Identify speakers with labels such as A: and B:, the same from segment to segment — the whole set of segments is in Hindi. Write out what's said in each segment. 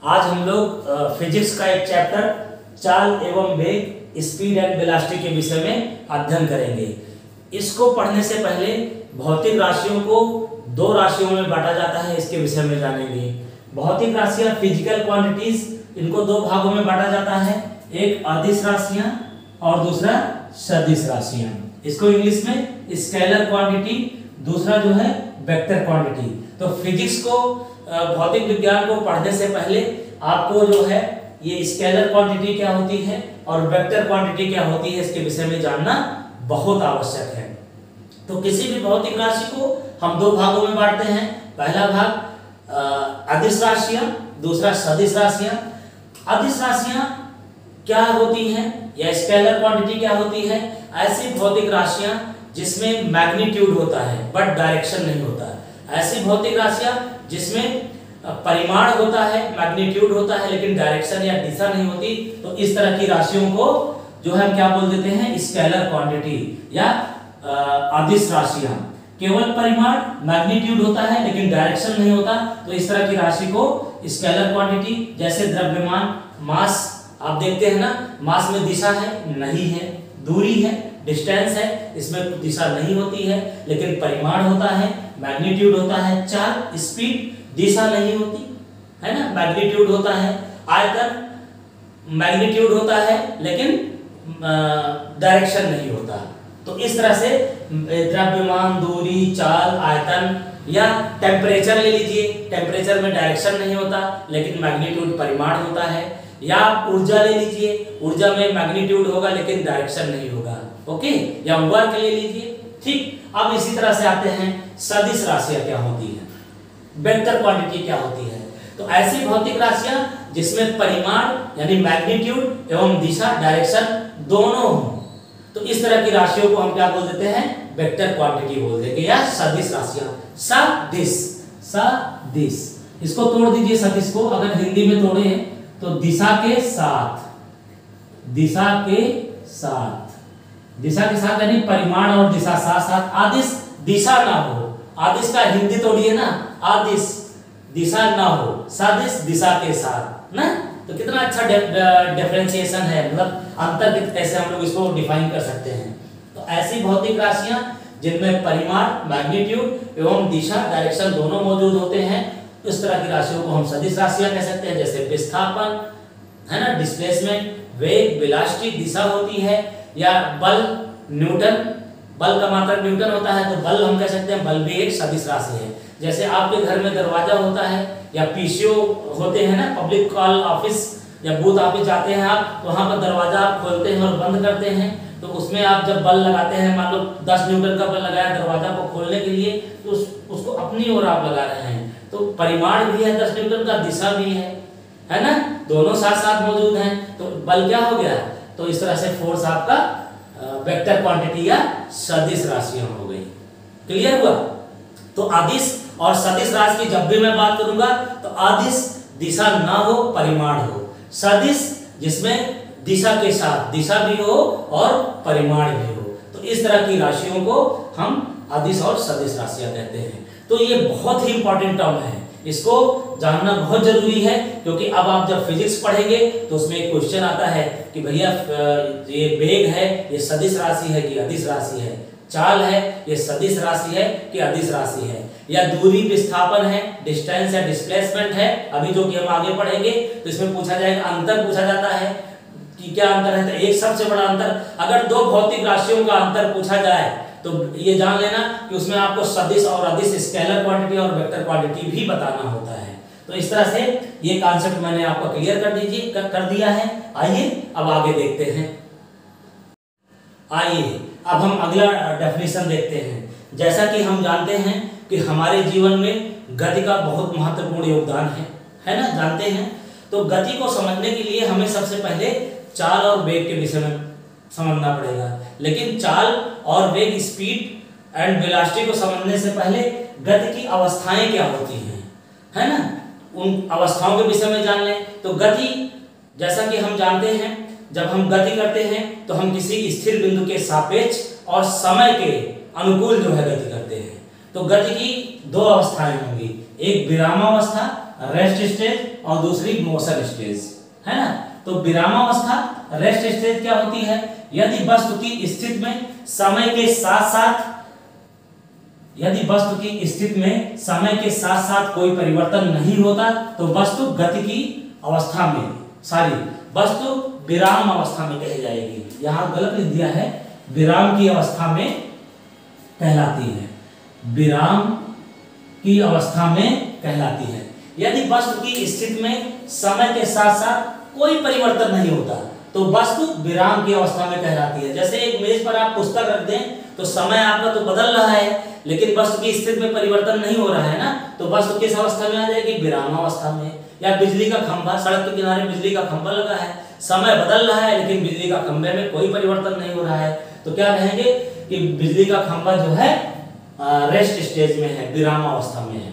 A: आज हम लोग फिजिक्स का एक चैप्टर चाल एवं वेग, स्पीड एंड वेलोसिटी के विषय में अध्ययन करेंगे। इसको पढ़ने से पहले भौतिक राशियों को दो राशियों में बांटा जाता है, इसके विषय में जानेंगे। भौतिक राशियां फिजिकल क्वांटिटीज, इनको दो भागों में बांटा जाता है, एक अदिश राशियां और दूसरा सदिश राशियां। इसको इंग्लिश में स्केलर क्वांटिटी, दूसरा जो है वेक्टर क्वांटिटी। तो फिजिक्स को, भौतिक विज्ञान को पढ़ने से पहले आपको जो है ये स्केलर क्वांटिटी क्या होती है और वेक्टर क्वांटिटी क्या होती है, इसके विषय में जानना बहुत आवश्यक है। तो किसी भी भौतिक राशि को हम दो भागों में बांटते हैं। पहला भाग अदिश राशियां, दूसरा सदिश राशियां। अदिश राशियां क्या होती हैं या स्केलर क्वांटिटी क्या होती है? ऐसी भौतिक राशियां जिसमें मैग्नीट्यूड होता है बट डायरेक्शन नहीं होता। ऐसी भौतिक राशियां जिसमें परिमाण होता है, मैग्नीट्यूड होता है, लेकिन डायरेक्शन या दिशा नहीं होती। तो इस तरह की राशियों को जो है हम क्या बोल देते हैं? स्केलर क्वांटिटी या अदिश राशियां। केवल परिमाण, मैग्नीट्यूड होता है लेकिन डायरेक्शन नहीं होता, तो इस तरह की राशि को स्केलर क्वांटिटी। जैसे द्रव्यमान, मास, आप देखते हैं ना, मास में दिशा है नहीं है, दूरी है, डिस्टेंस है, इसमें दिशा नहीं होती है लेकिन परिमाण होता है, मैग्नीट्यूड होता है। चाल, स्पीड, दिशा नहीं होती है ना, मैग्नीट्यूड होता है। आयतन, मैग्नीट्यूड होता है लेकिन डायरेक्शन नहीं होता। तो इस तरह से द्रव्यमान, दूरी, चाल, आयतन या टेम्परेचर ले लीजिए, टेम्परेचर में डायरेक्शन नहीं होता लेकिन मैग्नीट्यूड परिमाण होता है। या ऊर्जा ले लीजिए, ऊर्जा में मैग्नीट्यूड होगा लेकिन डायरेक्शन नहीं होगा। ओके, या वर्क ले लीजिए। ठीक, अब इसी तरह से आते हैं सदिश राशियां क्या होती है, वेक्टर क्वांटिटी क्या होती है। तो ऐसी भौतिक राशियां जिसमें परिमाण यानी मैग्नीट्यूड एवं दिशा, डायरेक्शन दोनों हो, तो इस तरह की राशियों को हम क्या बोल देते हैं? वेक्टर क्वांटिटी बोल देंगे या सदिश राशियां। सदिश, सदिश, इसको तोड़ दीजिए। सदिश को अगर हिंदी में तोड़े तो दिशा के साथ, दिशा के साथ, दिशा के साथ यानी परिमाण और दिशा साथ साथ। आदिश दिशा ना हो, आदिश का हिंदी तोड़िए ना, आदिश दिशा ना हो, सदिश दिशा के साथ ना। तो कितना अच्छा डिफरेंशिएशन है, मतलब अंतर कैसे हम लोग इसको डिफाइन कर सकते हैं। तो ऐसी भौतिक राशियां जिनमें परिमाण, मैग्नीट्यूड एवं दिशा, डायरेक्शन दोनों मौजूद होते हैं, इस तरह की राशियों को हम सदिश राशियां कह सकते हैं। जैसे विस्थापन है ना, डिस्प्लेसमेंट, वेग, वेलोसिटी, दिशा होती है। या बल, न्यूटन, बल का मात्रक न्यूटन होता है, तो बल हम कह सकते हैं, बल भी एक सदिश राशि है। जैसे आपके घर में दरवाजा होता है या पीसीओ होते हैं ना, पब्लिक कॉल ऑफिस या बूथ ऑफिस जाते हैं आप, तो वहां पर दरवाजा आप खोलते हैं और बंद करते हैं, तो उसमें आप जब बल लगाते हैं, मान लो 10 न्यूटन का बल लगाया दरवाजा को खोलने के लिए, तो उसको अपनी ओर आप लगा रहे हैं। तो परिमाण भी है 10 न्यूटन का, दिशा भी है ना, दोनों साथ साथ मौजूद हैं। तो बल क्या हो गया? तो इस तरह से फोर्स आपका वेक्टर क्वांटिटी या सदिश राशियां हो गई। क्लियर हुआ? तो अदिश और सदिश राशि की जब भी मैं बात करूंगा तो अदिश दिशा ना हो, परिमाण हो। सदिश जिसमें दिशा के साथ दिशा भी हो और परिमाण भी हो। तो इस तरह की राशियों को हम अदिश और सदिश राशियां कहते हैं। तो ये बहुत ही इंपॉर्टेंट टर्म है, इसको जानना बहुत जरूरी है, क्योंकि अब आप जब फिजिक्स पढ़ेंगे तो उसमें एक क्वेश्चन आता है कि भैया ये वेग है, ये सदिश राशि है कि अदिश राशि है? चाल है, ये सदिश राशि है कि अदिश राशि है? या दूरी, विस्थापन है, डिस्टेंस या डिस्प्लेसमेंट है, अभी जो कि हम आगे पढ़ेंगे तो इसमें पूछा जाएगा, अंतर पूछा जाता है कि क्या अंतर है। तो एक सबसे बड़ा अंतर, अगर दो भौतिक राशियों का अंतर पूछा जाए तो ये जान लेना कि उसमें आपको सदिश और अदिश, स्केलर क्वांटिटी और वेक्टर क्वांटिटी भी बताना होता है। तो इस तरह से ये कॉन्सेप्ट मैंने आपको क्लियर कर दिया है। आइए अब आगे देखते हैं। आइए अब हम अगला डेफिनेशन देखते हैं। जैसा कि हम जानते हैं कि हमारे जीवन में गति का बहुत महत्वपूर्ण योगदान है ना, जानते हैं। तो गति को समझने के लिए हमें सबसे पहले चाल और वेग के विषय में समझना पड़ेगा। लेकिन चाल और वेग, स्पीड एंड वेलोसिटी को समझने से पहले गति की अवस्थाएं क्या होती हैं, है ना, उन अवस्थाओं के विषय में जान लें। तो गति, जैसा कि हम जानते हैं, जब हम गति करते हैं तो हम किसी स्थिर बिंदु के सापेक्ष और समय के अनुकूल जो है गति करते हैं। तो गति की दो अवस्थाएं होंगी, एक विरामावस्था रेस्ट स्टेज और दूसरी मोशन स्टेज, है ना। तो विरामावस्था रेस्ट स्टेज क्या होती है, यदि वस्तु की स्थिति में समय के साथ साथ कोई परिवर्तन नहीं होता तो वस्तु गति की अवस्था में, वस्तु विराम अवस्था में कही जाएगी। यहां गलत लिख दिया है, विराम की अवस्था में कहलाती है, विराम की अवस्था में कहलाती है। यदि वस्तु की स्थिति में समय के साथ साथ कोई परिवर्तन नहीं होता तो वस्तु विराम की अवस्था में कहलाती है। जैसे एक मेज पर आप पुस्तक रख दें तो समय आपका तो बदल रहा है लेकिन वस्तु की स्थिति में परिवर्तन नहीं हो रहा है ना, तो वस्तु किस अवस्था में आ जाएगी, विराम अवस्था में। या बिजली का खंभा, सड़क के किनारे बिजली का खंभा लगा है, समय बदल रहा है लेकिन बिजली का खंभे में कोई परिवर्तन नहीं हो रहा है, तो क्या कहेंगे कि बिजली का खंभा जो है रेस्ट स्टेज में है, विराम अवस्था में है।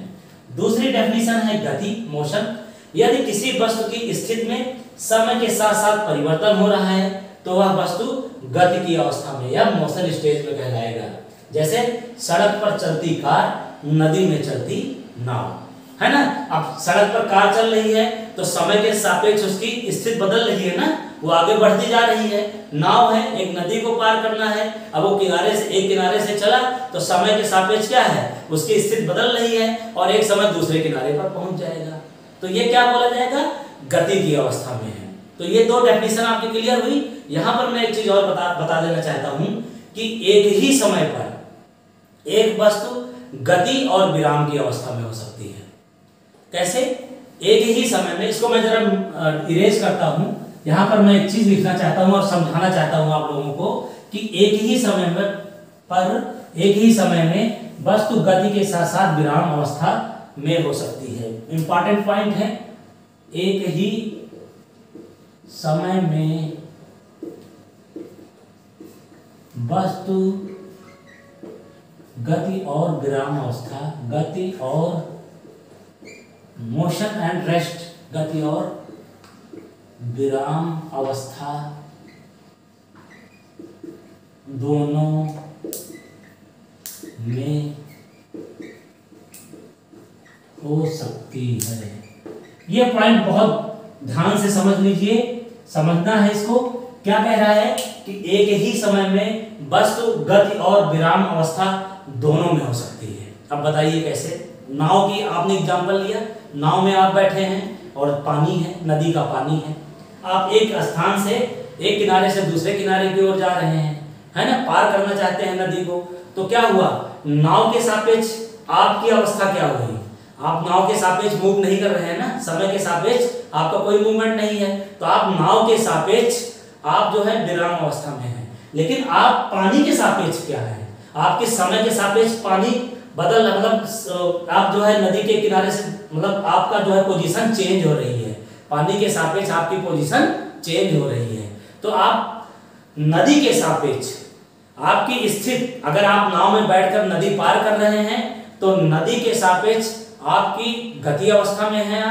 A: दूसरी डेफिनेशन है गति, मोशन। यदि किसी वस्तु की स्थिति में समय के साथ साथ परिवर्तन हो रहा है तो वह वस्तु गति की अवस्था में या मोशन स्टेज में कहलाएगा। जैसे सड़क पर चलती कार, नदी में चलती नाव, है ना। अब सड़क पर कार चल रही है तो समय के सापेक्ष उसकी स्थिति बदल रही है ना, वो आगे बढ़ती जा रही है। नाव है, एक नदी को पार करना है, अब वो एक किनारे से चला तो समय के सापेक्ष क्या है, उसकी स्थिति बदल रही है और एक समय दूसरे किनारे पर पहुंच जाएगा। तो ये क्या बोला जाएगा, गति की अवस्था में है। तो ये दो डेफिनेशन आपकी क्लियर हुई। यहां पर मैं एक चीज और बता देना चाहता हूं कि एक ही समय पर एक वस्तु गति और विराम की अवस्था में हो सकती है। कैसे, एक ही समय में, इसको मैं जरा इरेज करता हूं। यहां पर मैं एक चीज लिखना चाहता हूं और समझाना चाहता हूं आप लोगों को कि एक ही समय में वस्तु गति के साथ साथ विराम अवस्था में हो सकती है। इंपॉर्टेंट पॉइंट है, एक ही समय में वस्तु गति और विराम अवस्था, गति और मोशन एंड रेस्ट, गति और विराम अवस्था दोनों में हो सकती है। ये पॉइंट बहुत ध्यान से समझ लीजिए, समझना है इसको। क्या कह रहा है कि एक ही समय में वस्तु गति और विराम अवस्था दोनों में हो सकती है। अब बताइए कैसे। नाव की आपने एग्जांपल लिया, नाव में आप बैठे हैं और पानी है, नदी का पानी है। आप एक स्थान से एक किनारे से दूसरे किनारे की ओर जा रहे हैं, है ना, पार करना चाहते हैं नदी को। तो क्या हुआ, नाव के सापेक्ष आपकी अवस्था क्या हुई, आप नाव के सापेक्ष मूव नहीं कर रहे हैं ना, समय के सापेक्ष आपका कोई मूवमेंट नहीं है, तो आप नाव के सापेक्ष आप जो है विराम अवस्था में हैं। लेकिन आप पानी के सापेक्ष क्या है, आपके समय के सापेक्ष पानी बदल, मतलब आप जो है नदी के किनारे से, मतलब आपका जो है पोजीशन चेंज हो रही है, पानी के सापेक्ष आपकी पोजीशन चेंज हो रही है। तो आप नदी के सापेक्ष आपकी स्थिति, अगर आप नाव में बैठकर नदी पार कर रहे हैं तो नदी के सापेक्ष आपकी गति अवस्था में है,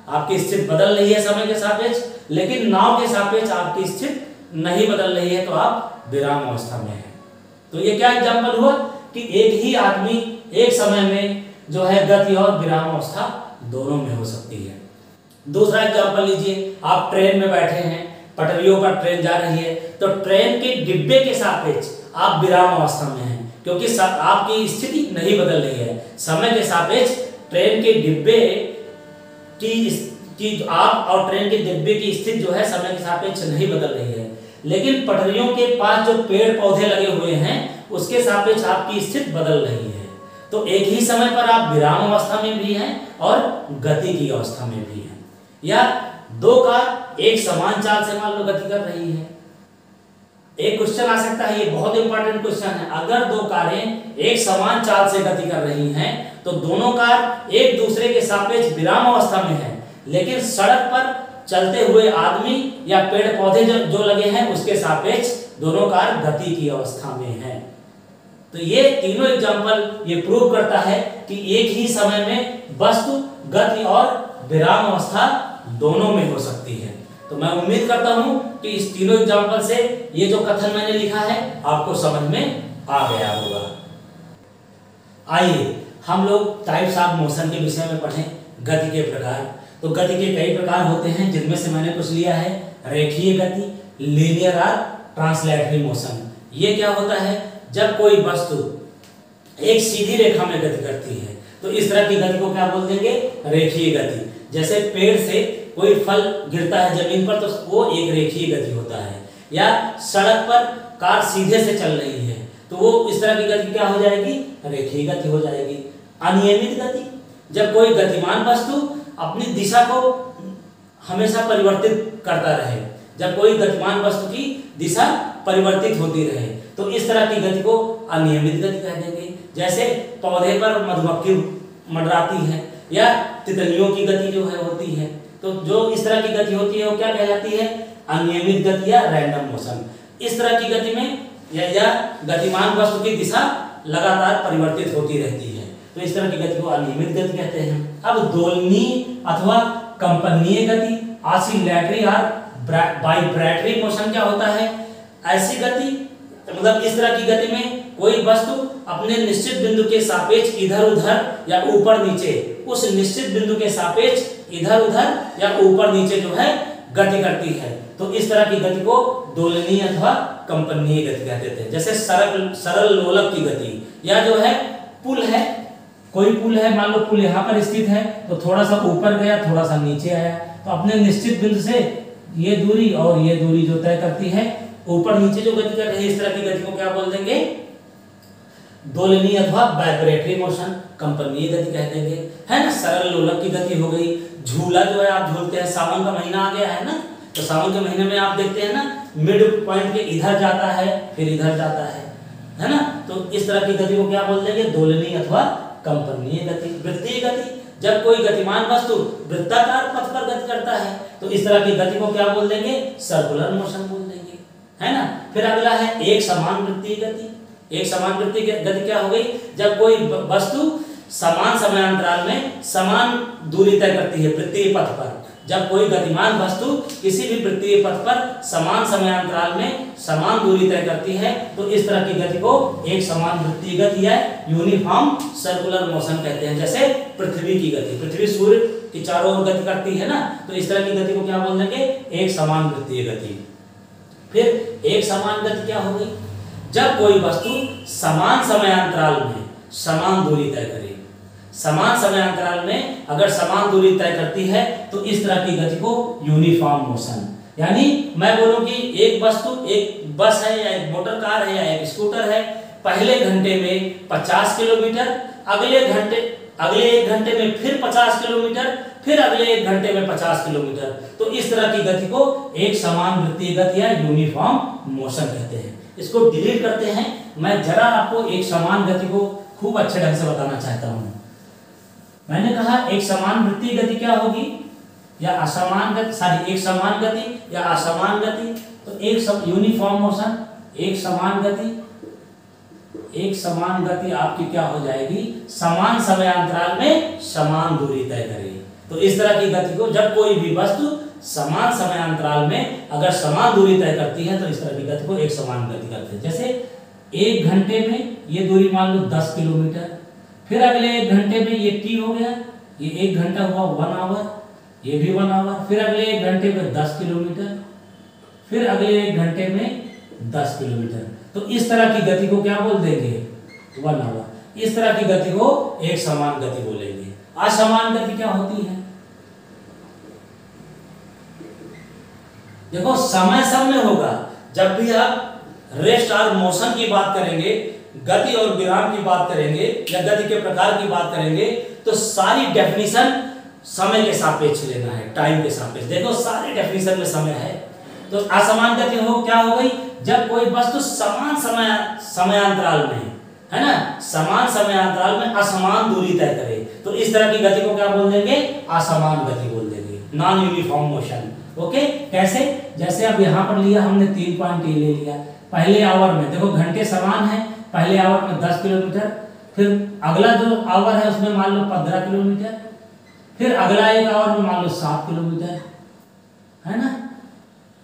A: आपकी स्थिति बदल रही है समय के सापेक्ष, लेकिन नाव के सापेक्ष आपकी स्थिति नहीं बदल रही है, तो आप विराम अवस्था में हैं। तो ये क्या एग्जांपल हुआ कि एक ही आदमी एक समय में जो है गति और विराम अवस्था दोनों में हो सकती है। दूसरा एग्जांपल लीजिए, आप ट्रेन में बैठे हैं, पटरियों पर ट्रेन जा रही है, तो ट्रेन के डिब्बे के सापेक्ष आप विराम अवस्था में हैं क्योंकि आपकी स्थिति नहीं बदल रही है। समय के सापेक्ष ट्रेन के डिब्बे की आप और ट्रेन के डिब्बे की स्थिति जो है समय के सापेक्ष नहीं बदल रही है, लेकिन पटरियों के पास जो पेड़ पौधे लगे हुए हैं उसके सापेक्ष आपकी स्थिति बदल रही है। तो एक ही समय पर आप विराम अवस्था में भी हैं और गति की अवस्था में भी हैं। या दो कार एक समान चाल से मान लो गति कर रही है। एक क्वेश्चन आ सकता है, ये बहुत इंपॉर्टेंट क्वेश्चन है, अगर दो कारें एक समान चाल से गति कर रही हैं तो दोनों कार एक दूसरे के सापेक्ष विराम अवस्था में हैं, लेकिन सड़क पर चलते हुए आदमी या पेड़ पौधे जो लगे हैं उसके सापेक्ष दोनों कार गति की अवस्था में हैं। तो ये तीनों एग्जांपल ये प्रूव करता है कि एक ही समय में वस्तु गति और विराम अवस्था दोनों में हो सकती है। तो मैं उम्मीद करता हूं कि इस तीनों एग्जांपल से ये जो कथन मैंने लिखा है आपको समझ में आ गया होगा। आइए हम लोग टाइप्स ऑफ मोशन के विषय में पढ़ें। गति के प्रकार। तो गति के कई प्रकार होते हैं, जिनमें से मैंने कुछ लिया है। रेखीय गति, लीनियर और ट्रांसलेटरी मोशन। ये क्या होता है, जब कोई वस्तु एक सीधी रेखा में गति करती है तो इस तरह की गति को क्या बोल देंगे, रेखीय गति। जैसे पेड़ से कोई फल गिरता है जमीन पर तो वो एक रेखीय गति होता है। या सड़क पर कार सीधे से चल रही है तो वो इस तरह की गति क्या हो जाएगी, रेखीय गति हो जाएगी। अनियमित गति, जब कोई गतिमान वस्तु अपनी दिशा को हमेशा परिवर्तित करता रहे, जब कोई गतिमान वस्तु की दिशा परिवर्तित होती रहे तो इस तरह की गति को अनियमित गति कह देंगे। जैसे पौधे पर मधुमक्खी मंडराती है या तितलियों की गति जो है होती है, तो जो इस तरह की गति होती है वो क्या कहलाती है, अनियमित गति या रैंडम मोशन। इस तरह की गति में या गतिमान वस्तु की दिशा लगातार परिवर्तित होती रहती है, तो इस तरह की गति को अनियमित गति कहते हैं। अब दोलनीय अथवा कंपनीय गति, ऑसिलेटरी और वाइब्रेटरी मोशन क्या होता है, ऐसी गति मतलब इस तरह की गति में कोई वस्तु अपने निश्चित बिंदु के सापेक्ष इधर उधर या ऊपर नीचे, उस निश्चित बिंदु के सापेक्ष इधर उधर या ऊपर नीचे जो है गति करती है, तो इस तरह की गति को दोलनीय अथवा कंपनीय गति कहते थे। जैसे सरल लोलक की गति, या जो है पुल है, कोई पुल है, मान लो पुल यहाँ पर स्थित है तो थोड़ा सा ऊपर गया थोड़ा सा नीचे आया, तो अपने निश्चित बिंदु से ये दूरी और ये दूरी जो तय करती है, ऊपर नीचे जो गति कर रही है, इस तरह की गति को क्या बोल देंगे, दोलनीय अथवा वाइब्रेटरी मोशन, कंपनीय गति कह देंगे, है ना। सरल लोलक की गति हो गई। झूला जो है आप झूलते हैं, सावन का महीना आ गया है ना, तो सावन के महीने में आप देखते हैं ना, मिड पॉइंट के इधर जाता है फिर इधर जाता है ना, तो इस तरह की गति को क्या बोल देंगे, दोलनीय अथवा कंपनीय गति। वृत्तीय गति, जब कोई गतिमान वस्तु वृत्ताकार पथ पर गति करता है तो इस तरह की गति को क्या बोल देंगे, सर्कुलर मोशन बोल देंगे, है ना। फिर अगला है एक समान वृत्तीय गति। एक समान वृत्तीय गति क्या हो गई, जब कोई वस्तु समान समयांतराल में समान दूरी तय करती है वृत्तीय पथ पर। जब कोई गतिमान वस्तु किसी भी वृत्तीय पथ पर समान समयांतराल में समान दूरी तय करती है तो इस तरह की गति को एक समान वृत्तीय गति या यूनिफॉर्म सर्कुलर मोशन कहते हैं। जैसे पृथ्वी की गति, पृथ्वी सूर्य की चारों ओर गति करती है ना, तो इस तरह की गति को क्या बोल देंगे, एक समान वृत्तीय गति। फिर एक समान गति क्या हो गई, जब कोई वस्तु समान समयांतराल में समान दूरी तय करे। समान समयांतराल में अगर समान दूरी तय करती है तो इस तरह की गति को यूनिफॉर्म मोशन, यानी मैं बोलूं कि एक वस्तु, एक बस है या एक मोटर कार है या एक स्कूटर है, पहले घंटे में 50 किलोमीटर, अगले एक घंटे में फिर 50 किलोमीटर, फिर अगले एक घंटे में 50 किलोमीटर, तो इस तरह की गति को एक समान वृत्तीय गति या यूनिफॉर्म मोशन कहते हैं। इसको डिलीट करते हैं, मैं जरा आपको एक समान गति को खूब अच्छे ढंग से बताना चाहता हूं। मैंने कहा एक समान वृत्तीय गति क्या होगी या असमान गति, सॉरी एक समान गति या असमान गति, तो एक यूनिफॉर्म मोशन, एक समान गति आपकी क्या हो जाएगी, समान समयांतराल में समान दूरी तय करेगी। तो इस तरह की गति को जब कोई भी वस्तु समान समयांतराल में अगर समान दूरी तय करती है तो इस तरह की गति को एक समान गति कहते हैं। जैसे एक घंटे में ये दूरी मान लो 10 किलोमीटर, फिर अगले एक घंटे में ये टी हो गया, ये एक घंटा हुआ 1 आवर, ये भी 1 आवर, फिर अगले एक घंटे में 10 किलोमीटर, फिर अगले एक घंटे में 10 किलोमीटर, तो इस तरह की गति को क्या बोल देंगे, 1 आवर। इस तरह की गति को एक समान गति बोलेंगे। असमान गति क्या होती है, देखो समय सब में होगा, जब भी आप रेस्ट और मोशन की बात करेंगे, गति और विराम की बात करेंगे या गति के प्रकार की बात करेंगे, तो सारी डेफिनेशन समय के सापेक्ष लेना है, टाइम के सापेक्ष। देखो सारे डेफिनेशन में समय है। तो असमान गति हो क्या हो गई, जब कोई वस्तु समान समयांतराल में, है ना, समान समयांतराल में असमान दूरी तय करे, तो इस तरह की गति को क्या बोल देंगे, असमान गति बोल देंगे, नॉन यूनिफॉर्म मोशन। ओके, कैसे, जैसे अब यहाँ पर लिया हमने 3 पॉइंट ए ले लिया, पहले आवर में देखो घंटे समान है, पहले आवर में 10 किलोमीटर, फिर अगला जो आवर है उसमें मान लो 15 किलोमीटर, फिर अगला एक आवर में मान लो 7 किलोमीटर, है ना,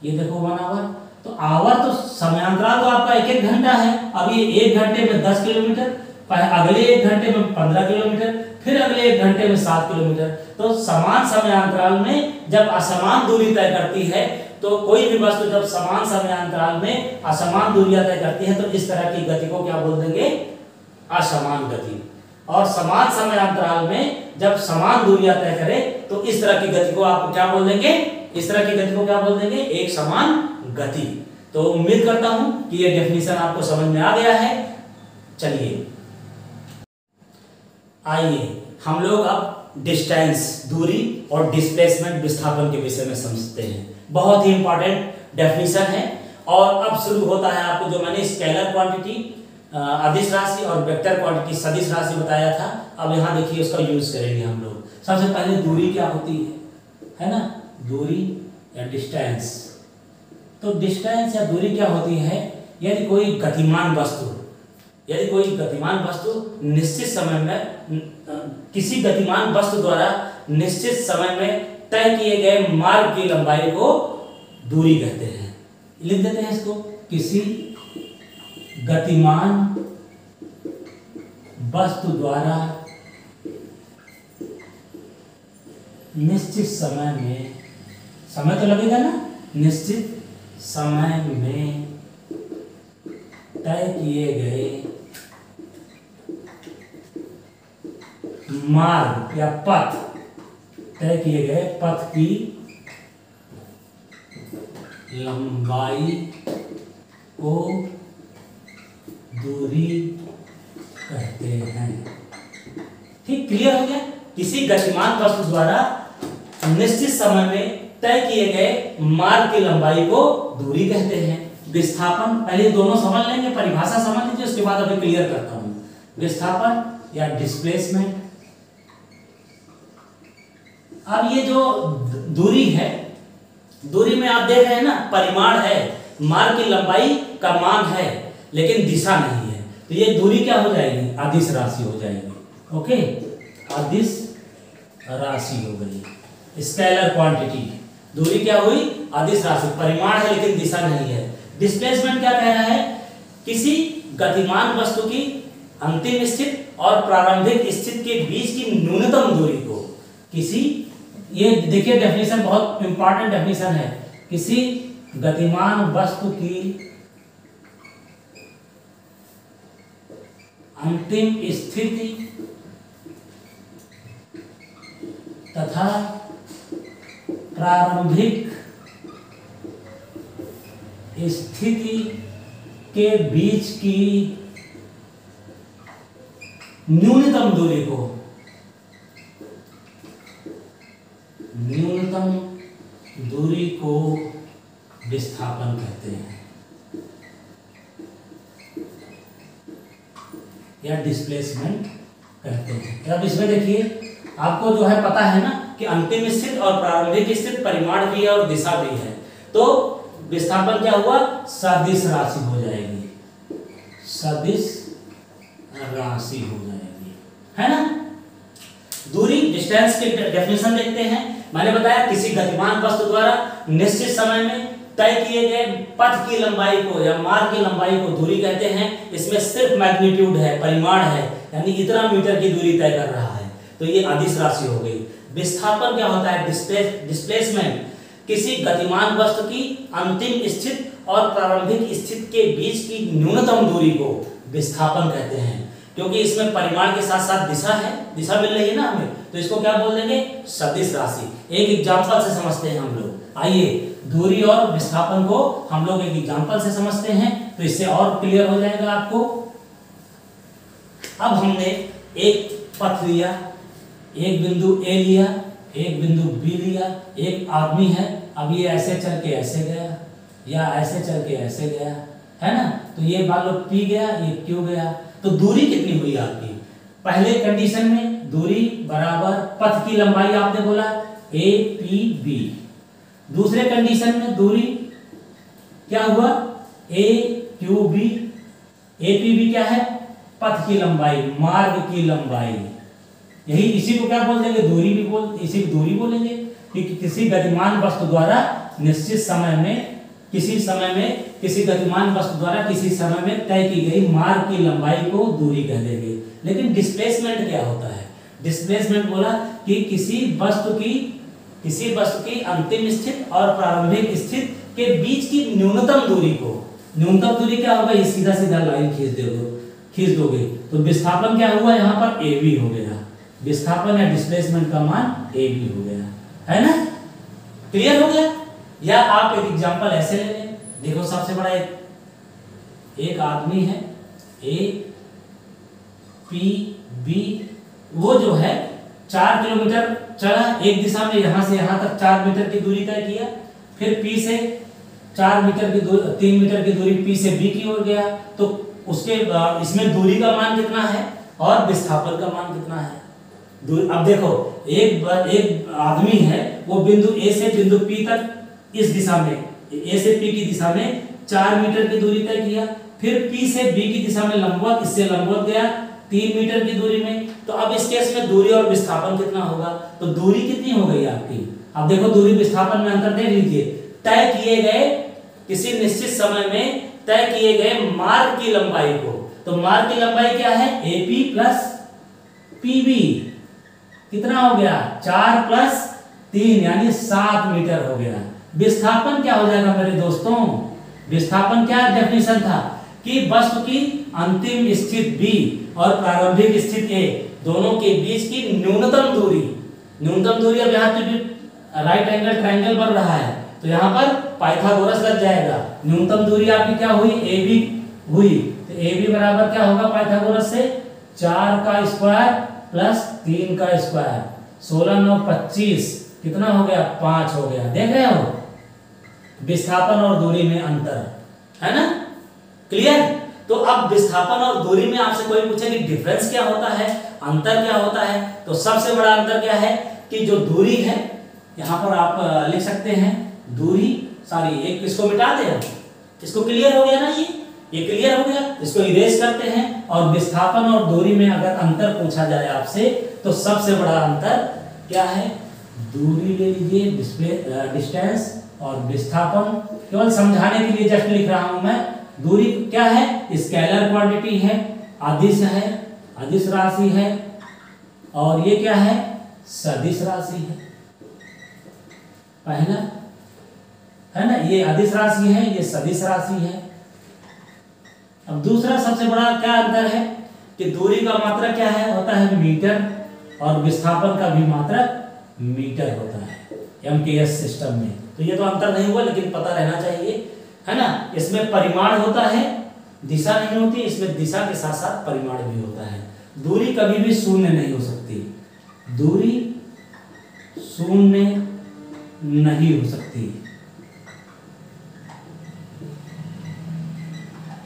A: ये देखो 1 आवर। तो आवर तो समयांतराल तो आपका 1-1 घंटा है, अब ये एक घंटे में 10 किलोमीटर, अगले 1 घंटे में 15 किलोमीटर, फिर अगले 1 घंटे में 7 किलोमीटर। तो समान समयांतराल में जब असमान दूरी तय करती है, तो कोई भी वस्तु जब समान समयांतराल में असमान दूरियां तय करती है, तो इस तरह की गति को क्या बोल देंगे? असमान गति। और समान समयांतराल में जब समान दूरियां तय करे, तो इस तरह की गति को आप क्या बोल देंगे? इस तरह की गति को क्या बोल देंगे? एक समान गति। तो उम्मीद करता हूं कि यह डेफिनेशन आपको समझ में आ गया है। चलिए आइए हम लोग अब डिस्टेंस दूरी और डिस्प्लेसमेंट विस्थापन के विषय में समझते हैं। बहुत ही इंपॉर्टेंट डेफिनेशन है। और अब शुरू होता है आपको जो मैंने स्केलर क्वांटिटी, अदिश राशि और वेक्टर क्वांटिटी सदिश राशि बताया था। अब यहाँ देखिए उसका यूज करेंगे हम लोग। सबसे पहले दूरी क्या होती है ना? दूरी या डिस्टेंस। तो डिस्टेंस या दूरी क्या होती है? यदि कोई गतिमान वस्तु निश्चित समय में किसी गतिमान वस्तु द्वारा निश्चित समय में तय किए गए मार्ग की लंबाई को दूरी कहते हैं। लिख देते हैं इसको। किसी गतिमान वस्तु द्वारा निश्चित समय में, समय तो लगेगा ना, निश्चित समय में तय किए गए मार्ग या पथ, तय किए गए पथ की लंबाई को दूरी कहते हैं। ठीक, क्लियर हो गया? किसी गतिमान वस्तु द्वारा निश्चित समय में तय किए गए मार्ग की लंबाई को दूरी कहते हैं। विस्थापन, पहले दोनों समझ लेंगे, परिभाषा समझ लीजिए, उसके बाद अभी क्लियर करता हूं। विस्थापन या डिस्प्लेसमेंट। अब ये जो दूरी है, दूरी में आप देख रहे हैं ना, परिमाण है, मार्ग की लंबाई का मान है, लेकिन दिशा नहीं है। तो ये दूरी क्या हो जाएगी? अदिश राशि हो जाएगी। ओके, अदिश राशि हो गई। स्केलर क्वांटिटी, दूरी क्या हुई? अदिश राशि, परिमाण है लेकिन दिशा नहीं है। डिस्प्लेसमेंट क्या कह रहा है? किसी गतिमान वस्तु की अंतिम स्थिति और प्रारंभिक स्थिति के बीच की न्यूनतम दूरी को किसी, ये देखिए डेफिनेशन बहुत इंपॉर्टेंट डेफिनेशन है। किसी गतिमान वस्तु की अंतिम स्थिति तथा प्रारंभिक स्थिति के बीच की न्यूनतम दूरी को, न्यूनतम दूरी को विस्थापन कहते हैं या डिस्प्लेसमेंट कहते हैं। अब इसमें देखिए आपको जो है पता है ना कि अंतिम स्थिति और प्रारंभिक स्थिति परिमाण भी है और दिशा भी है। तो विस्थापन क्या हुआ? सदिश राशि हो जाएगी, सदिश राशि हो जाएगी, है ना। दूरी, डिस्टेंस के डेफिनेशन देखते हैं। मैंने बताया किसी गतिमान वस्तु द्वारा निश्चित समय में तय किए गए पथ की लंबाई को या मार्ग की लंबाई को दूरी कहते हैं। इसमें सिर्फ मैग्नीट्यूड है, परिमाण है, यानी इतना मीटर की दूरी तय कर रहा है, तो ये अदिश राशि हो गई। विस्थापन क्या होता है? डिस्प्लेसमेंट, किसी गतिमान वस्तु की अंतिम स्थिति और प्रारंभिक स्थिति के बीच की न्यूनतम दूरी को विस्थापन कहते हैं। क्योंकि इसमें परिमाण के साथ साथ दिशा है, दिशा मिल रही है ना हमें, तो इसको क्या बोल देंगे? सदिश राशि। एक एग्जांपल से समझते हैं हम लोग। आइए, दूरी और विस्थापन को हम लोग एक एग्जांपल से समझते हैं, तो इससे और क्लियर हो जाएगा आपको। अब हमने एक पथ लिया, एक बिंदु ए लिया, एक बिंदु बी लिया, एक आदमी है, अब ये ऐसे चल के ऐसे गया या ऐसे चल के ऐसे गया, है ना। तो ये मान लो पी गया, ये क्यू गया। तो दूरी कितनी हुई आपकी? पहले कंडीशन में दूरी बराबर पथ की लंबाई आपने बोला ए पी बी। दूसरे कंडीशन में दूरी क्या हुआ? A Q B. A P B क्या है? पथ की लंबाई, मार्ग की लंबाई। यही, इसी को क्या बोल देंगे? दूरी भी बोल, इसी को दूरी बोलेंगे। क्योंकि किसी गतिमान वस्तु द्वारा निश्चित समय में किसी समय में किसी गतिमान वस्तु द्वारा किसी समय में तय की गई मार्ग की लंबाई को दूरी कह देंगे। लेकिन डिस्प्लेसमेंट क्या होता है? डिस्प्लेसमेंट बोला कि किसी वस्तु की अंतिम स्थिति और प्रारंभिक स्थिति के बीच की न्यूनतम दूरी को, न्यूनतम दूरी क्या होगा? ये सीधा सीधा लाइन खींच दोगे तो विस्थापन क्या हुआ? यहाँ पर ए बी हो गया। विस्थापन या डिस्प्लेसमेंट का मान ए बी हो गया, है ना? क्लियर हो गया? या आप एक एग्जांपल ऐसे ले लें, देखो सबसे बड़ा एक आदमी है ए पी बी, वो जो है 4 किलोमीटर चला एक दिशा में, यहां से यहां तक 4 मीटर की दूरी तय किया। फिर पी से 3 मीटर की दूरी पी से बी की ओर गया, तो उसके इसमें दूरी का मान कितना है और विस्थापन का मान कितना है? अब देखो एक आदमी है, वो बिंदु ए से बिंदु पी तक इस दिशा में, ए से पी की दिशा में 4 मीटर की दूरी तय किया। फिर पी से बी की दिशा में लंबवत, इससे लंबवत गया 3 मीटर की दूरी में। तो अब इस केस में दूरी और विस्थापन कितना होगा? तो दूरी कितनी हो गई आपकी? अब देखो दूरी विस्थापन में अंतर देख लीजिए। तय किए गए किसी निश्चित समय में तय किए गए मार्ग की लंबाई को, तो मार्ग की लंबाई क्या है? एपी प्लस पीबी कितना हो गया? 4 प्लस 3 यानी 7 मीटर हो गया। विस्थापन क्या हो जाएगा मेरे दोस्तों? विस्थापन क्या डेफिनेशन था कि वस्तु की अंतिम स्थिति बी और प्रारंभिक स्थिति ए दोनों के बीच की न्यूनतम दूरी। न्यूनतम दूरी अब यहाँ पे राइट एंगल ट्रायंगल बन रहा है, तो यहाँ पर पाइथागोरस लग जाएगा। न्यूनतम दूरी आपकी क्या हुई? ए बी हुई, तो ए बी बराबर क्या होगा पाइथागोरस से? 4 का स्क्वायर प्लस 3 का स्क्वायर, 16 9 25 कितना हो गया? 5 हो गया। देख रहे हो विस्थापन और दूरी में अंतर, है ना? क्लियर? तो अब विस्थापन और दूरी में आपसे कोई पूछे कि डिफरेंस क्या होता है, अंतर क्या होता है, तो सबसे बड़ा अंतर क्या है कि जो दूरी है, यहां पर आप लिख सकते हैं दूरी, सॉरी एक इसको मिटा दे, इसको क्लियर हो गया ना? ये क्लियर हो गया, इसको इरेज करते हैं। और विस्थापन और दूरी में अगर अंतर पूछा जाए आपसे, तो सबसे बड़ा अंतर क्या है? दूरी ले लीजिए, डिस्टेंस, और विस्थापन केवल समझाने के लिए जस्ट लिख रहा हूं मैं। दूरी क्या है? स्केलर क्वांटिटी है, अदिश राशि है, और ये क्या है? सदिश राशि है। पहला है ना, ये अदिश राशि है, ये सदिश राशि है। अब दूसरा सबसे बड़ा क्या अंतर है कि दूरी का मात्रक क्या है? होता है मीटर, और विस्थापन का भी मात्रक मीटर होता है एमकेएस सिस्टम में। तो ये तो अंतर नहीं हुआ, लेकिन पता रहना चाहिए, है ना? इसमें परिमाण होता है, दिशा नहीं होती। इसमें दिशा के साथ साथ परिमाण भी होता है। दूरी कभी भी शून्य नहीं हो सकती, दूरी शून्य नहीं हो सकती,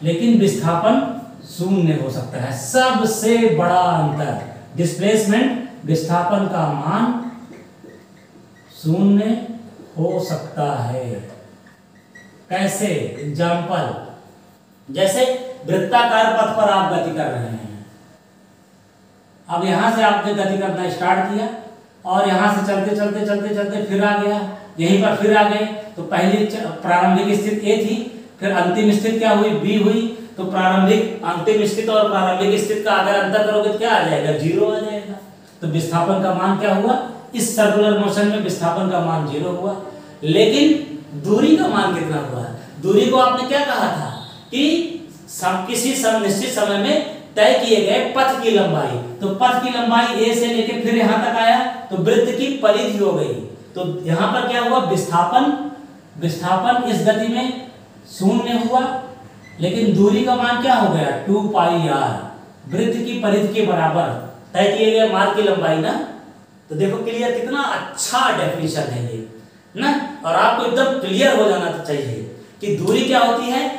A: लेकिन विस्थापन शून्य हो सकता है। सबसे बड़ा अंतर डिस्प्लेसमेंट, विस्थापन का मान शून्य हो सकता है। कैसे? एग्जाम्पल, जैसे वृत्ताकार पथ पर आप गति कर रहे हैं। अब यहां से आपने गति करना स्टार्ट किया और यहां से चलते चलते चलते चलते फिर आ गया, यहीं पर फिर आ गए। तो पहली प्रारंभिक स्थिति ए थी, फिर अंतिम स्थिति क्या हुई? बी हुई। तो प्रारंभिक अंतिम स्थिति और प्रारंभिक स्थिति का अगर अंतर करोगे तो क्या आ जाएगा? 0 आ जाएगा। तो विस्थापन का मान क्या हुआ? इस सर्कुलर मोशन में विस्थापन का मान 0 हुआ। लेकिन दूरी का मान कितना हुआ? दूरी को आपने क्या कहा था कि किसी निश्चित समय में तय किए गए पथ की लंबाई। तो पथ की लंबाई ए से लेकर फिर यहां तक आया, तो वृत्त की परिधि हो गई। तो यहां पर क्या हुआ? विस्थापन इस गति में शून्य हुआ, लेकिन दूरी का मान क्या हो गया? 2 पाई आर, वृत्त की परिधि के बराबर तय किए गए मार्ग की लंबाई ना। तो देखो क्लियर, कितना अच्छा डेफिनेशन है ये ना। और आपको एकदम क्लियर हो जाना चाहिए कि दूरी क्या होती है?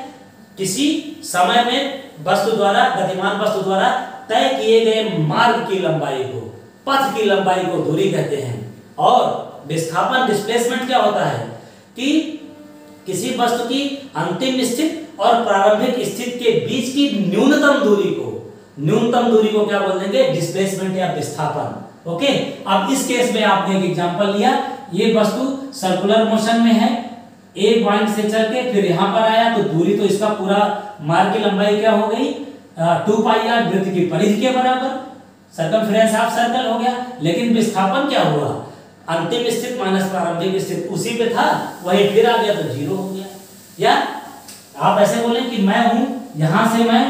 A: किसी समय में वस्तु द्वारा, गतिमान वस्तु द्वारा तय किए गए मार्ग की लंबाई को, पथ की लंबाई को दूरी कहते हैं। और विस्थापन, डिस्प्लेसमेंट क्या होता है कि किसी वस्तु की अंतिम स्थिति और प्रारंभिक स्थिति के बीच की न्यूनतम दूरी को क्या बोल देंगे? डिस्प्लेसमेंट या विस्थापन। ओके, अब इस केस में आपने एक एग्जांपल लिया, ये वस्तु सर्कुलर मोशन में है, ए पॉइंट से चल के फिर यहाँ पर आया तो दूरी तो इसका पूरा मार्ग की लंबाई क्या हो गई 2 पाई आर वृत्त की परिधि के बराबर, सर्कमफ्रेंस ऑफ सर्कल हो गया। लेकिन विस्थापन क्या हुआ, अंतिम स्थिति माइनस प्रारंभिक स्थिति उसी पे था, वही फिर आ गया तो 0 हो गया। या आप ऐसे बोले कि मैं हूं यहां से मैं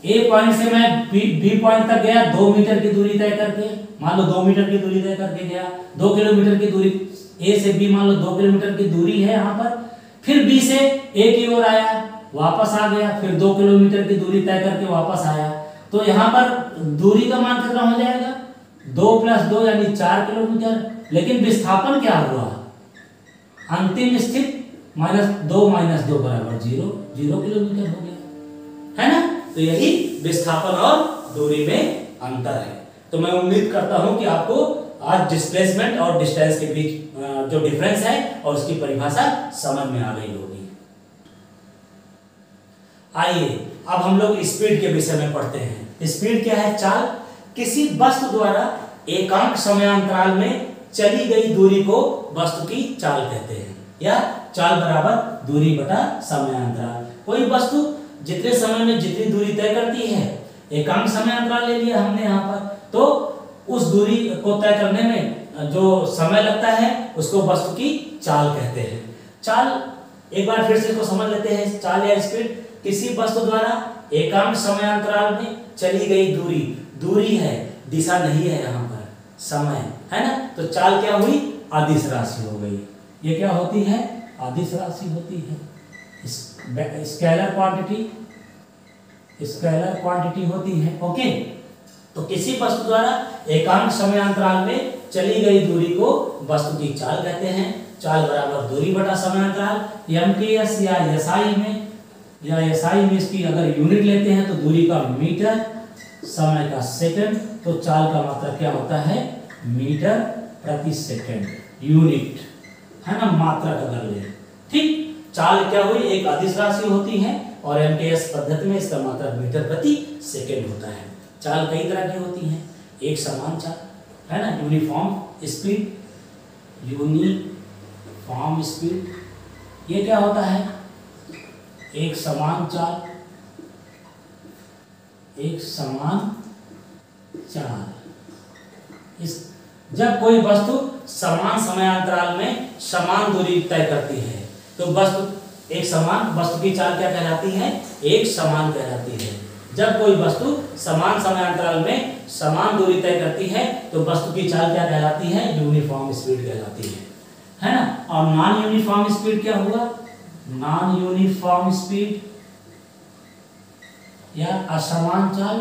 A: ए पॉइंट से मैं बी पॉइंट तक गया 2 मीटर की दूरी तय करके, मान लो 2 मीटर की दूरी तय करके गया, 2 किलोमीटर की दूरी ए से बी, मान लो 2 किलोमीटर की दूरी है यहाँ पर, फिर बी से ए की ओर आया, वापस आ गया, फिर 2 किलोमीटर की दूरी तय करके वापस आया, तो यहाँ पर दूरी का मान कितना हो जाएगा 2 + 2 यानी 4 किलोमीटर। लेकिन विस्थापन क्या हुआ, अंतिम स्थिति -2 - 2 बराबर 0 किलोमीटर हो गया, है ना। तो यही विस्थापन और दूरी में अंतर है। तो मैं उम्मीद करता हूं कि आपको आज डिस्प्लेसमेंट और डिस्टेंस के बीच जो डिफरेंस है और उसकी परिभाषा समझ में आ गई होगी। आइए अब हम लोग स्पीड के विषय में पढ़ते हैं। स्पीड क्या है, चाल। किसी वस्तु द्वारा एकांक समयांतराल में चली गई दूरी को वस्तु की चाल कहते हैं, या चाल बराबर दूरी बटा समयांतराल। कोई वस्तु जितने समय में जितनी दूरी तय करती है, एकांक समयांतराल ले लिया हमने यहाँ पर, तो उस दूरी को तय करने में जो समय लगता है उसको वस्तु की चाल कहते हैं। चाल, एक बार फिर से इसको समझ लेते हैं। चाल या स्पीड, किसी वस्तु द्वारा एकांक समयांतराल में चली गई दूरी, दूरी है, दिशा नहीं है यहाँ पर, समय है ना। तो चाल क्या हुई, अदिश राशि हो गई। ये क्या होती है, अदिश राशि होती है। स्केलर क्वांटिटी होती है। ओके, तो किसी वस्तु द्वारा एकांक समयांतराल में चली गई दूरी को वस्तु की चाल कहते हैं। चाल बराबर दूरी बटा समयांतराल। एमकेएस या एसआई में इसकी अगर यूनिट लेते हैं तो दूरी का मीटर, समय का सेकंड, तो चाल का मात्रक क्या होता है, मीटर प्रति सेकंड, यूनिट, है ना, मात्रक अगर ले। ठीक, चाल क्या हुई, एक अदिश राशि होती है और एमकेएस पद्धति में इसका मात्रक मीटर प्रति सेकंड होता है। चाल कई तरह की होती हैं। एक समान चाल, है ना, यूनिफॉर्म स्पीड, ये क्या होता है, एक समान चाल, इस जब कोई वस्तु समान समयांतराल में समान दूरी तय करती है तो वस्तु की चाल क्या कहलाती है, एक समान कहलाती है। जब कोई वस्तु समान समयांतराल में समान दूरी तय करती है तो वस्तु की चाल क्या कहलाती है, यूनिफॉर्म स्पीड कहलाती है ना। और नॉन यूनिफॉर्म स्पीड क्या हुआ, नॉन यूनिफॉर्म स्पीड या असमान चाल,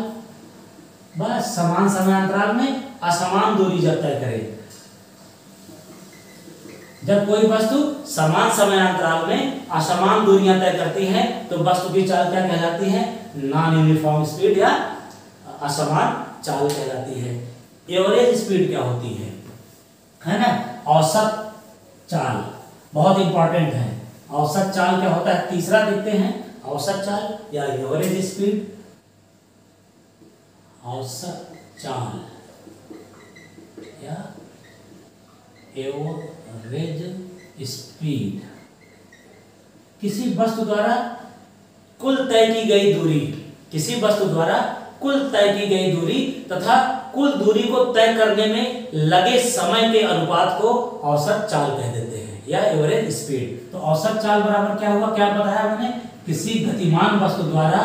A: बस समान समयांतराल में असमान दूरी जब तय करे। जब कोई वस्तु समान समयांतराल में असमान दूरियां तय करती है तो वस्तु की चाल क्या कहलाती है, नॉन यूनिफॉर्म स्पीड या असमान चाल कहलाती है। एवरेज स्पीड क्या होती है ना, औसत चाल, बहुत इंपॉर्टेंट है। औसत चाल क्या होता है, तीसरा देखते हैं, औसत चाल या एवरेज स्पीड। औसत चाल या एवरेज स्पीड, किसी वस्तु द्वारा कुल तय की गई दूरी, तथा कुल दूरी को तय करने में लगे समय के अनुपात को औसत चाल कह देते हैं, या एवरेज स्पीड। तो औसत चाल बराबर क्या हुआ, क्या बताया मैंने, किसी गतिमान वस्तु द्वारा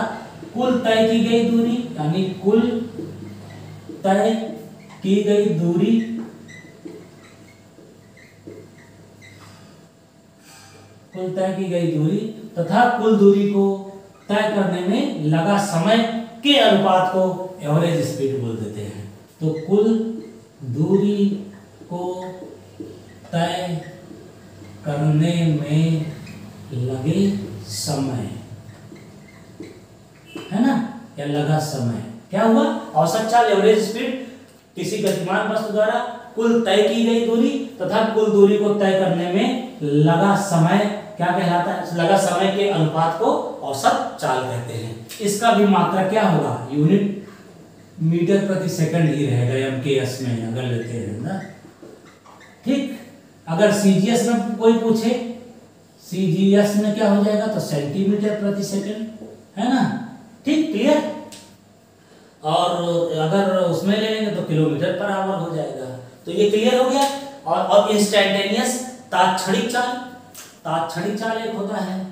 A: कुल तय की गई दूरी, यानी कुल तय की गई दूरी तथा कुल दूरी को तय करने में लगा समय के अनुपात को एवरेज स्पीड बोल देते हैं। तो कुल दूरी को तय करने में लगे समय, है ना, या लगा समय, क्या हुआ, औसत चाल एवरेज स्पीड, किसी गतिमान वस्तु द्वारा कुल तय की गई दूरी तथा कुल दूरी को तय करने में लगा समय क्या कहलाता है, लगा समय के अनुपात को औसत चाल कहते हैं। इसका भी मात्रक क्या होगा, यूनिट मीटर प्रति सेकंड ही रहेगा एमकेएस में अगर लेते हैं ना। ठीक, अगर सीजीएस में कोई पूछे, CGS में क्या हो जाएगा, तो सेंटीमीटर प्रति सेकंड, है ना। ठीक, क्लियर। और अगर उसमें ले लेंगे तो किलोमीटर पर आवर हो जाएगा। तो ये क्लियर हो गया। और इंस्टैंटेनियस तात्क्षणिक चाल, तात्क्षणिक चाल एक होता है,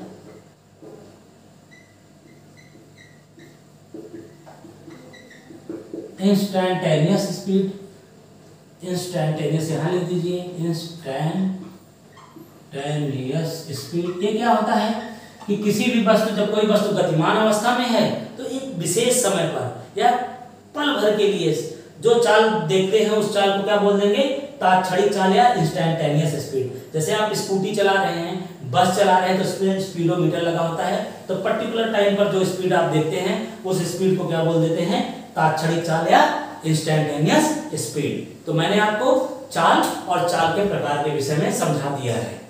A: इंस्टैंटेनियस स्पीड, इंस्टैंटेनियस यहां लिख दीजिए, इंस्टैंटेनियस स्पीड। ये क्या होता है कि किसी भी वस्तु, जब कोई वस्तु गतिमान अवस्था में है तो एक विशेष समय पर या पल भर के लिए जो चाल देखते हैं उस चाल को क्या बोल देंगे, तात्क्षणिक चाल या इंस्टैंटेनियस स्पीड। जैसे आप स्कूटी चला रहे हैं, बस चला रहे हैं, तो उसमें स्पीडोमीटर लगा होता है, तो पर्टिकुलर टाइम पर जो स्पीड आप देखते हैं उस स्पीड को क्या बोल देते हैं, तात्क्षणिक चाल या इंस्टैंटेनियस स्पीड। तो मैंने आपको चाल और चाल के प्रकार के विषय में समझा दिया है।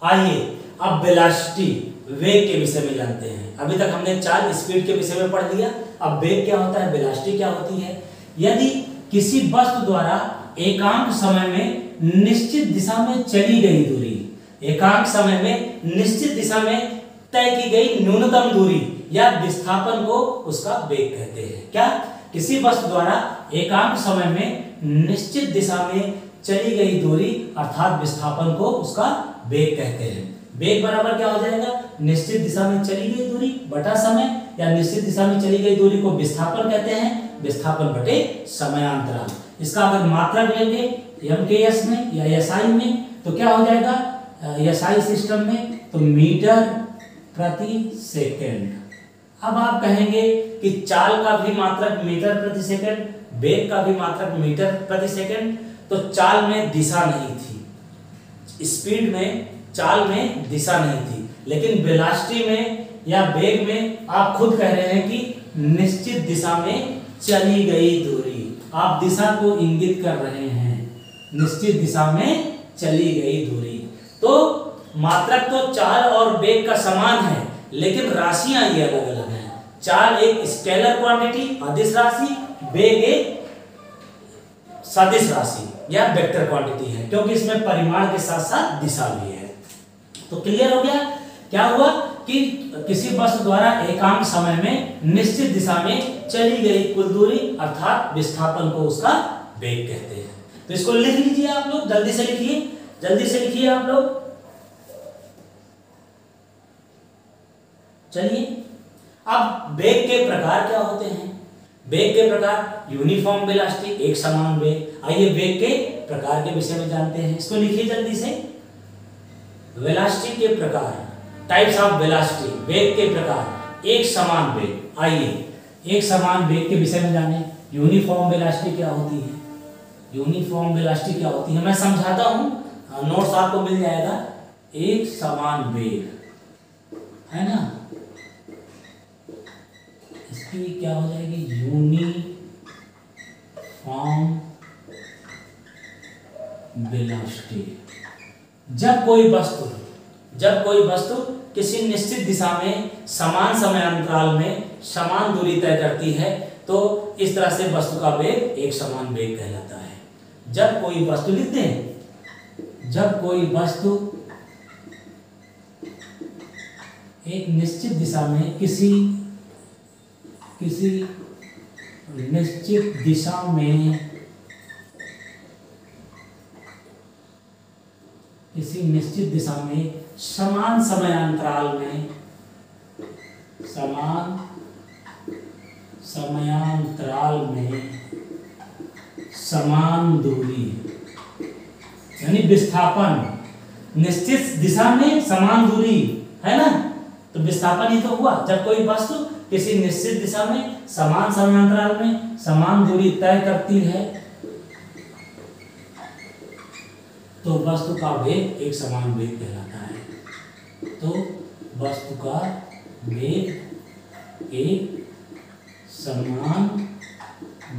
A: आइए अब वेलोसिटी, वेग के विषय में जानते हैं। अभी तक हमने चाल, स्पीड के विषय में पढ़ लिया। अब वेग क्या होता है, वेलोसिटी क्या होती है। यदि किसी वस्तु द्वारा एकांक समय में निश्चित दिशा में चली गई दूरी, एकांक समय में निश्चित दिशा में तय की गई न्यूनतम दूरी या विस्थापन को उसका वेग कहते हैं। क्या, किसी वस्तु द्वारा एकांक समय में निश्चित दिशा में चली गई दूरी अर्थात विस्थापन को उसका वेग कहते हैं। वेग बराबर क्या हो जाएगा, निश्चित दिशा में चली गई दूरी बटा समय, या निश्चित दिशा में चली गई दूरी को विस्थापन कहते हैं, विस्थापन बटे समयांतराल। इसका अगर मात्रक लेंगे MKS में या SI में तो क्या हो जाएगा, SI सिस्टम में तो मीटर प्रति सेकंड। अब आप कहेंगे कि चाल का भी मात्रक मीटर प्रति सेकंड, वेग का भी मात्रक मीटर प्रति सेकंड। तो चाल में दिशा नहीं थी, स्पीड में, चाल में दिशा नहीं थी, लेकिन वेलोसिटी में या वेग में आप खुद कह रहे हैं कि निश्चित दिशा में चली गई दूरी। आप दिशा को इंगित कर रहे हैं, निश्चित दिशा में चली गई दूरी। तो मात्रक तो चाल और वेग का समान है, लेकिन राशियां ये अलग अलग हैं। चाल एक स्केलर क्वांटिटी, अदिश राशि, वेग एक सदिश राशि या वेक्टर क्वांटिटी है, क्योंकि इसमें परिमाण के साथ साथ दिशा भी है। तो क्लियर हो गया। क्या हुआ कि किसी वस्तु द्वारा एकांक समय में निश्चित दिशा में चली गई कुल दूरी अर्थात विस्थापन को उसका वेग कहते हैं। तो इसको लिख लीजिए आप लोग, जल्दी से लिखिए, जल्दी से लिखिए आप लोग। चलिए, अब वेग के प्रकार क्या होते हैं। वेग के प्रकार, यूनिफॉर्म वेलोसिटी, एक समान वेग। आइए वेग के प्रकार के विषय में जानते हैं। इसको लिखिए जल्दी से। वेलोसिटी के प्रकार, टाइप्स ऑफ वेलोसिटी, वेग के प्रकार, एक समान वेग। आइए एक समान वेग के विषय में जाने। यूनिफॉर्म वेलोसिटी क्या होती है, यूनिफॉर्म वेलोसिटी क्या होती है, मैं समझाता हूं, नोट्स आपको मिल जाएगा। एक समान वेग, है ना, इसकी क्या हो जाएगी, यूनिफॉर्म वेलोसिटी। जब कोई वस्तु किसी निश्चित दिशा में समान समय अंतराल में समान दूरी तय करती है तो इस तरह से वस्तु का वेग एक समान वेग कहलाता है। जब कोई वस्तु, लिख दें, जब कोई वस्तु एक निश्चित दिशा में किसी निश्चित दिशा में समान समयांतराल में समान दूरी यानी विस्थापन, निश्चित दिशा में समान दूरी, है ना, तो विस्थापन ही तो हुआ। जब कोई वस्तु किसी निश्चित दिशा में समान समयांतराल में समान दूरी तय करती है तो वस्तु का वेग एक समान वेग कहलाता है। तो वस्तु का वेग एक समान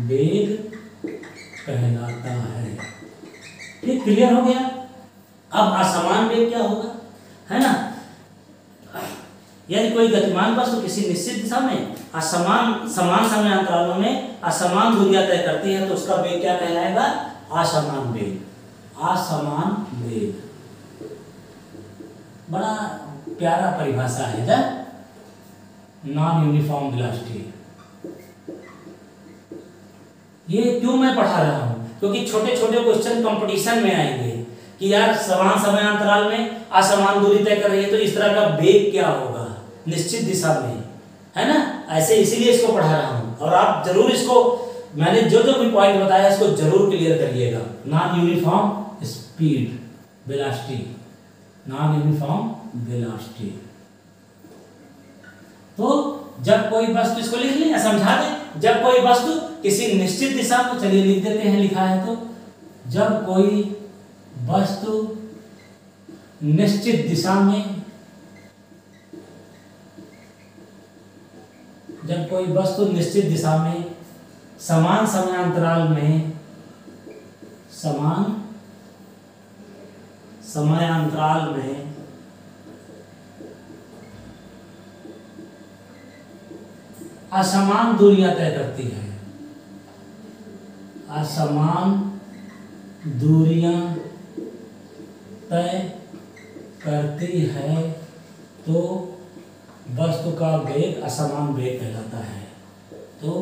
A: वेग कहलाता है। ठीक, क्लियर हो गया। अब असमान वेग क्या होगा, है ना, यदि कोई गतिमान वस्तु किसी निश्चित दिशा में समान समय अंतरालों में असमान दूरियां तय करती है तो उसका वेग क्या कहलाएगा, असमान वेग। असमान वेग, बड़ा प्यारा परिभाषा है ना, नॉन यूनिफॉर्म वेलोसिटी। ये क्यों मैं पढ़ा रहा हूं, क्योंकि छोटे छोटे क्वेश्चन कंपटीशन में आएंगे कि यार समान समयांतराल में असमान दूरी तय कर रही है तो इस तरह का वेग क्या होगा निश्चित दिशा में, है ना। ऐसे इसीलिए इसको पढ़ा रहा हूं, और आप जरूर इसको, मैंने जो जो भी पॉइंट बताया इसको जरूर क्लियर करिएगा। Non uniform speed velocity, non uniform velocity. तो जब कोई वस्तु, इसको लिख लें, समझा दें, जब कोई वस्तु किसी निश्चित दिशा में, चलिए लिख देते हैं, लिखा है तो, जब कोई वस्तु निश्चित दिशा में, जब कोई वस्तु निश्चित दिशा में समान समयांतराल में, समान समयांतराल में असमान दूरियां तय करती है, असमान दूरियां तय करती है तो वस्तु का वेग असमान वेग कहलाता है। तो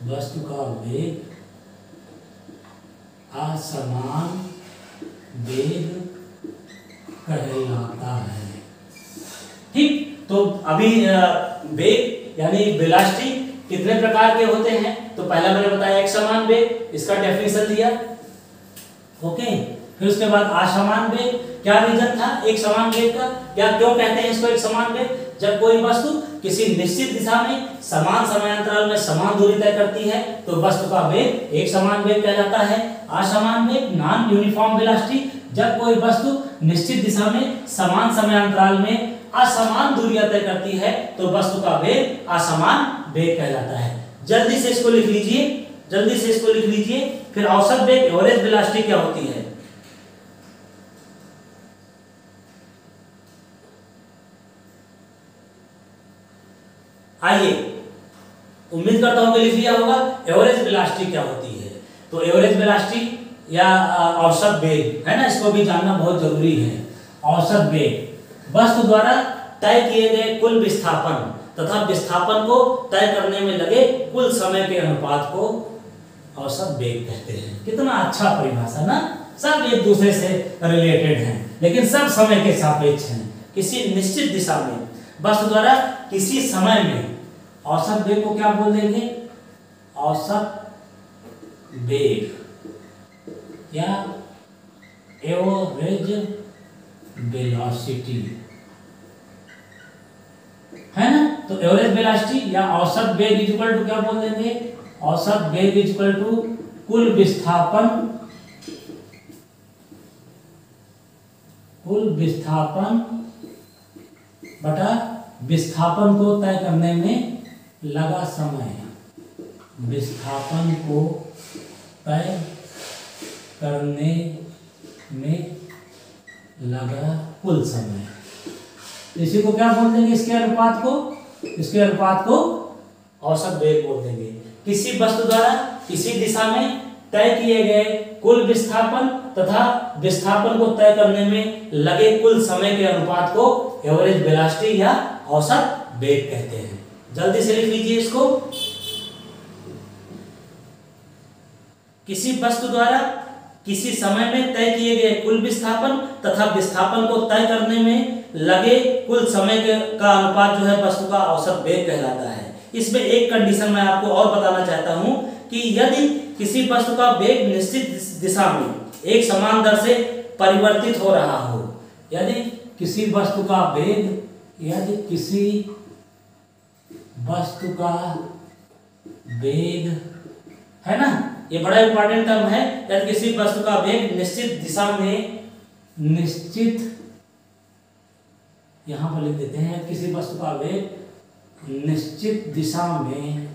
A: वस्तु का वेग असमान वेग कहलाता है। ठीक, तो अभी वेग यानी वेलोसिटी कितने प्रकार के होते हैं, तो पहला मैंने बताया एक समान वेग, इसका डेफिनेशन दिया, ओके। फिर उसके बाद असमान वेग, क्या रीजन था एक समान वेग का, या क्यों कहते हैं इसको एक समान वेग, जब कोई वस्तु किसी निश्चित दिशा में समान समयांतराल में समान दूरी तय करती है तो वस्तु का वेग एक समान वेग कहलाता है। असमान वेग नॉन यूनिफॉर्म वेलोसिटी, जब कोई वस्तु निश्चित दिशा में समान समयांतराल में असमान दूरियां तय करती है तो वस्तु का वेग असमान वेग कहलाता है। जल्दी से इसको लिख लीजिए, जल्दी से इसको लिख लीजिए। फिर औसत वेग एवरेज वेलोसिटी क्या होती है, आइए, उम्मीद करता हूं कि लिख लिया होगा। एवरेज वेलोसिटी क्या होती है, तो एवरेज वेलोसिटी या औसत वेग है ना, इसको भी जानना बहुत जरूरी है। औसत वेग वस्तु द्वारा तय किए गए कुल विस्थापन तथा विस्थापन को तय करने में लगे कुल समय के अनुपात को औसत वेग कहते हैं। कितना अच्छा परिभाषा ना, सब एक दूसरे से रिलेटेड हैं लेकिन सब समय के सापेक्ष हैं। किसी निश्चित दिशा में वस्तु द्वारा किसी समय में औसत वेग को क्या बोल देंगे, औसत वेग या एवरेज वेलोसिटी, है ना। तो एवरेज वेलोसिटी या औसत वेग इज इक्वल टू क्या बोल देंगे, औसत वेग इज इक्वल टू कुल विस्थापन, कुल विस्थापन बटा विस्थापन को तय करने में लगा समय, विस्थापन को तय करने में लगा कुल समय। इसी को क्या बोल देंगे, इसके अनुपात को, इसके अनुपात को औसत वेग बोल देंगे। किसी वस्तु द्वारा किसी दिशा में तय किए गए कुल विस्थापन तथा विस्थापन को तय करने में लगे कुल समय के अनुपात को एवरेज वेलोसिटी या औसत वेग कहते हैं। जल्दी से लिख लीजिए इसको। किसी वस्तु द्वारा किसी समय में तय किए गए कुल विस्थापन तथा विस्थापन को तय करने में लगे कुल समय का अनुपात जो है वस्तु का औसत वेग कहलाता है। इसमें एक कंडीशन मैं आपको और बताना चाहता हूं कि यदि किसी वस्तु का वेग निश्चित दिशा में एक समान दर से परिवर्तित हो रहा हो, यदि किसी वस्तु का वेग, यदि किसी वस्तु का वेग, है ना, ये बड़ा इंपॉर्टेंट टर्म है, यदि किसी वस्तु का वेग निश्चित दिशा में, निश्चित, यहां पर लिख देते हैं, किसी वस्तु का वेग निश्चित दिशा में,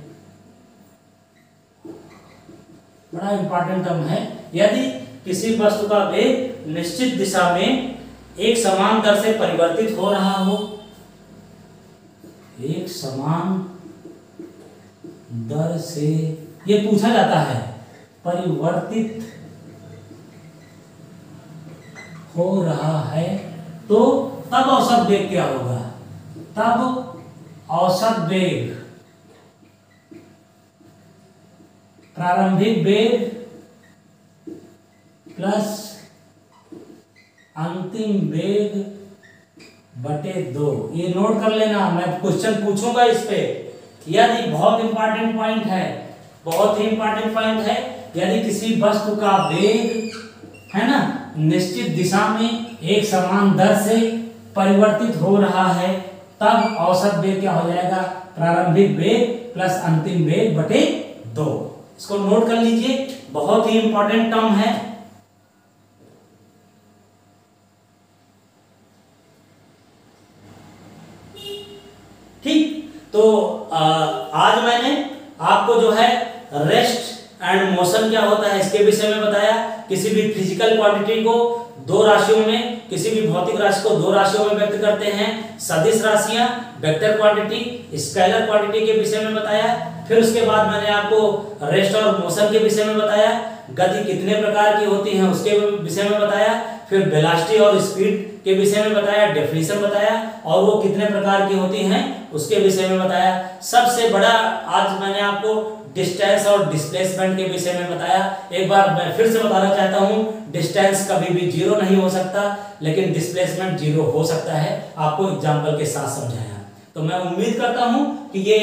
A: बड़ा इंपॉर्टेंट टर्म है, यदि किसी वस्तु का वेग निश्चित दिशा में एक समान दर से परिवर्तित हो रहा हो, एक समान दर से, ये पूछा जाता है, परिवर्तित हो रहा है तो तब औसत औसत वेग क्या होगा, तब औसत वेग, प्रारंभिक वेग प्लस अंतिम वेग बटे 2। ये नोट कर लेना, मैं क्वेश्चन पूछूंगा इस पे। यदि बहुत इंपॉर्टेंट पॉइंट है, बहुत ही इंपॉर्टेंट पॉइंट है, यदि किसी वस्तु का वेग है ना निश्चित दिशा में एक समान दर से परिवर्तित हो रहा है, तब औसत वेग क्या हो जाएगा, प्रारंभिक वेग प्लस अंतिम वेग बटे 2। इसको नोट कर लीजिए, बहुत ही इंपॉर्टेंट टर्म है। ठीक, तो आज मैंने आपको जो है रेस्ट एंड मोशन क्या होता है इसके विषय में बताया। किसी भी फिजिकल क्वांटिटी को दो राशियों में, किसी भी भौतिक राशि को दो राशियों में व्यक्त करते हैं, सदिश राशियां, वेक्टर क्वांटिटी, स्केलर क्वांटिटी के विषय में बताया। फिर उसके बाद मैंने आपको रेस्ट और मोशन के विषय में बताया, गति कितने प्रकार की होती है उसके विषय में बताया, फिर वेलोसिटी और स्पीड के विषय में बताया, डेफिनेशन बताया, और वो कितने प्रकार की होती हैं उसके विषय में बताया। सबसे बड़ा आज मैंने आपको डिस्टेंस और डिस्प्लेसमेंट के विषय में बताया। एक बार मैं फिर से बताना चाहता हूँ, डिस्टेंस कभी भी जीरो नहीं हो सकता, लेकिन डिस्प्लेसमेंट जीरो हो सकता है। आपको एग्जाम्पल के साथ समझाया। तो मैं उम्मीद करता हूँ कि ये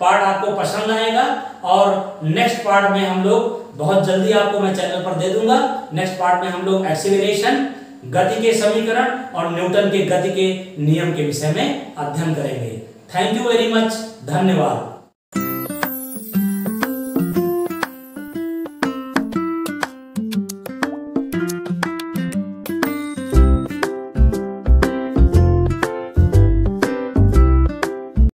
A: पार्ट आपको पसंद आएगा, और नेक्स्ट पार्ट में हम लोग बहुत जल्दी आपको मैं चैनल पर दे दूंगा। नेक्स्ट पार्ट में हम लोग एक्सीलरेशन, गति के समीकरण और न्यूटन के गति के नियम के विषय में अध्ययन करेंगे। थैंक यू वेरी मच, धन्यवाद।